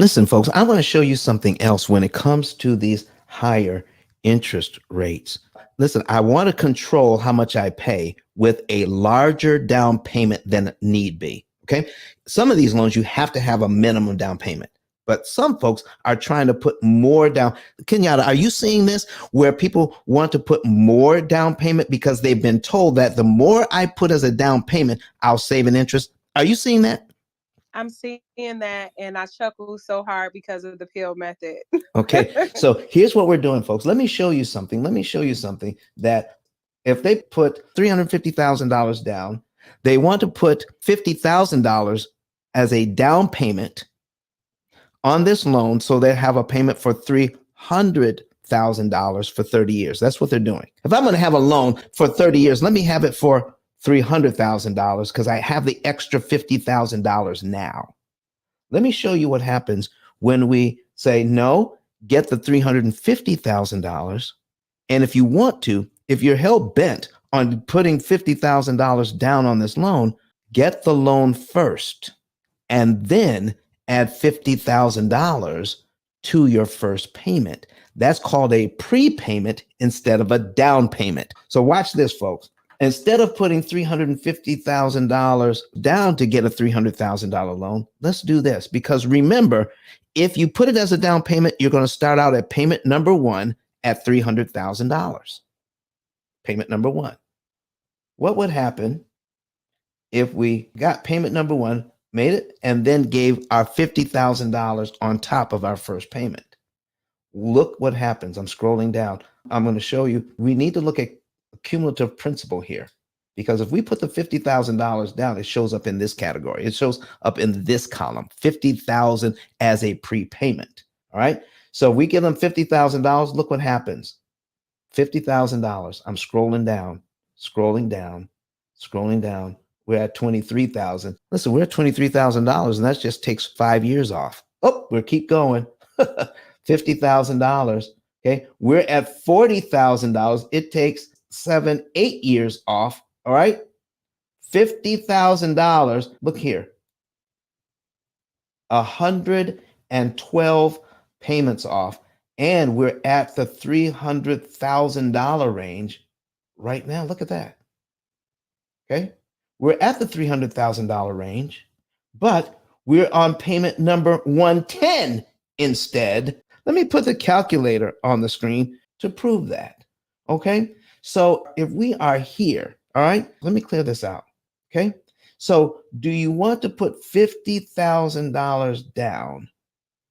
Listen, folks, I want to show you something else when it comes to these higher interest rates. Listen, I want to control how much I pay with a larger down payment than need be. Okay. Some of these loans, you have to have a minimum down payment, but some folks are trying to put more down. Kenyatta, are you seeing this where people want to put more down payment because they've been told that the more I put as a down payment, I'll save an interest? Are you seeing that? I'm seeing that and I chuckle so hard because of the P.I.L.L method. Okay, so here's what we're doing, folks. Let me show you something. That if they put $350,000 down, they want to put $50,000 as a down payment on this loan, so they have a payment for $300,000 for 30 years. That's what they're doing. If I'm going to have a loan for 30 years, let me have it for $300,000 because I have the extra $50,000 now. Let me show you what happens when we say no, get the $350,000. And if you want to, if you're hell bent on putting $50,000 down on this loan, get the loan first and then add $50,000 to your first payment. That's called a prepayment instead of a down payment. So watch this, folks. Instead of putting $350,000 down to get a $300,000 loan, let's do this. Because remember, if you put it as a down payment, you're going to start out at payment number one at $300,000. Payment number one. What would happen if we got payment number one, made it, and then gave our $50,000 on top of our first payment? Look what happens. I'm scrolling down. I'm going to show you. We need to look at cumulative principal here, because if we put the $50,000 down, it shows up in this category. It shows up in this column, 50,000 as a prepayment. All right. So we give them $50,000. Look what happens. $50,000. I'm scrolling down. We're at 23,000. Listen, we're at $23,000, and that just takes 5 years off. Oh, we'll keep going. $50,000. Okay. We're at $40,000. It takes 7-8 years off. All right. $50,000. Look here. 112 payments off. And we're at the $300,000 range right now. Look at that. Okay. We're at the $300,000 range, but we're on payment number 110 instead. Let me put the calculator on the screen to prove that. Okay. So if we are here, all right, let me clear this out. Okay. So do you want to put $50,000 down?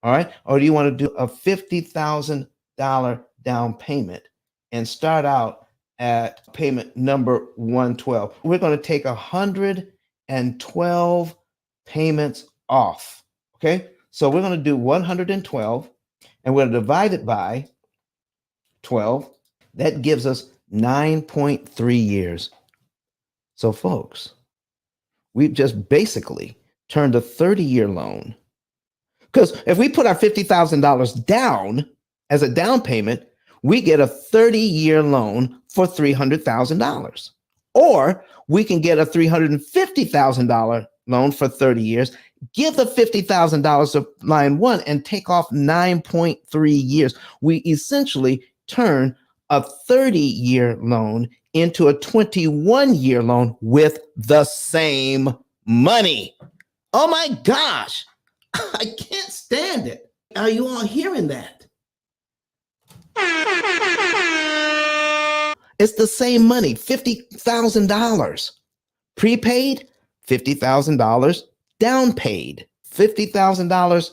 All right. Or do you want to do a $50,000 down payment and start out at payment number 112? We're going to take 112 payments off. Okay. So we're going to do 112 and we're going to divide it by 12. That gives us 9.3 years. So folks, we've just basically turned a 30-year loan. Because if we put our $50,000 down as a down payment, we get a 30-year loan for $300,000. Or we can get a $350,000 loan for 30 years, give the $50,000 to line one and take off 9.3 years. We essentially turn a 30-year loan into a 21-year loan with the same money. Oh my gosh, I can't stand it. Are you all hearing that? It's the same money, $50,000 prepaid, $50,000 down paid. $50,000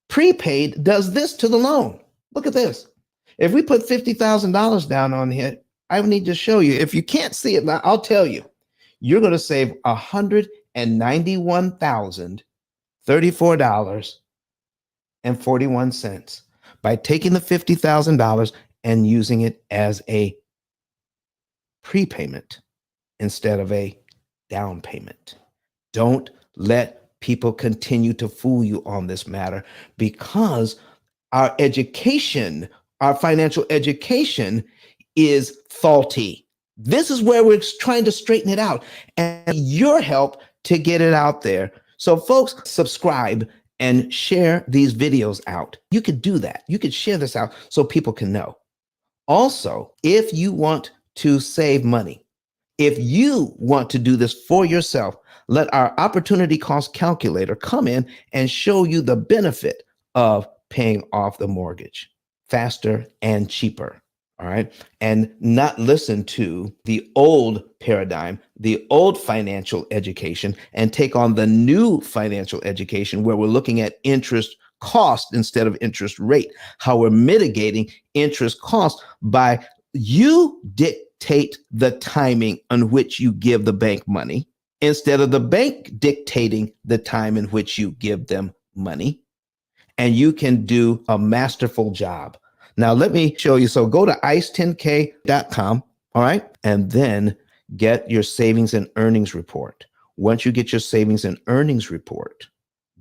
prepaid does this to the loan. Look at this. If we put $50,000 down on here, I need to show you. If you can't see it, I'll tell you. You're going to save $191,034.41 by taking the $50,000 and using it as a prepayment instead of a down payment. Don't let people continue to fool you on this matter, because our education, our financial education, is faulty. This is where we're trying to straighten it out, and your help to get it out there. So folks, subscribe and share these videos out. You could do that. You could share this out so people can know. Also, if you want to save money, if you want to do this for yourself, let our opportunity cost calculator come in and show you the benefit of paying off the mortgage faster and cheaper. All right. And not listen to the old paradigm, the old financial education, and take on the new financial education where we're looking at interest cost instead of interest rate, how we're mitigating interest cost by you dictate the timing on which you give the bank money instead of the bank dictating the time in which you give them money. And you can do a masterful job. Now, let me show you. So go to ice10k.com, all right? And then get your savings and earnings report. Once you get your savings and earnings report,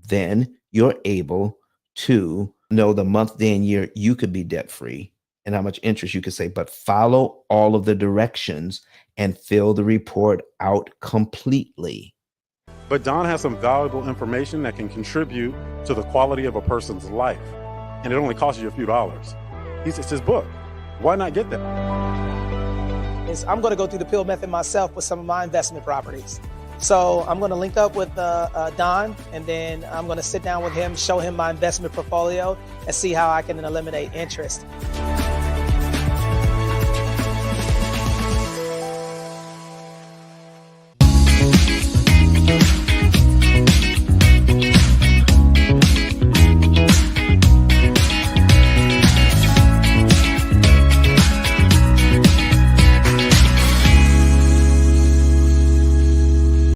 then you're able to know the month, day, and year you could be debt-free and how much interest you could save. But follow all of the directions and fill the report out completely. But Don has some valuable information that can contribute to the quality of a person's life. And it only costs you a few dollars. It's his book. Why not get that? I'm going to go through the P.I.L.L method myself with some of my investment properties. So I'm going to link up with Don, and then I'm going to sit down with him, show him my investment portfolio, and see how I can eliminate interest.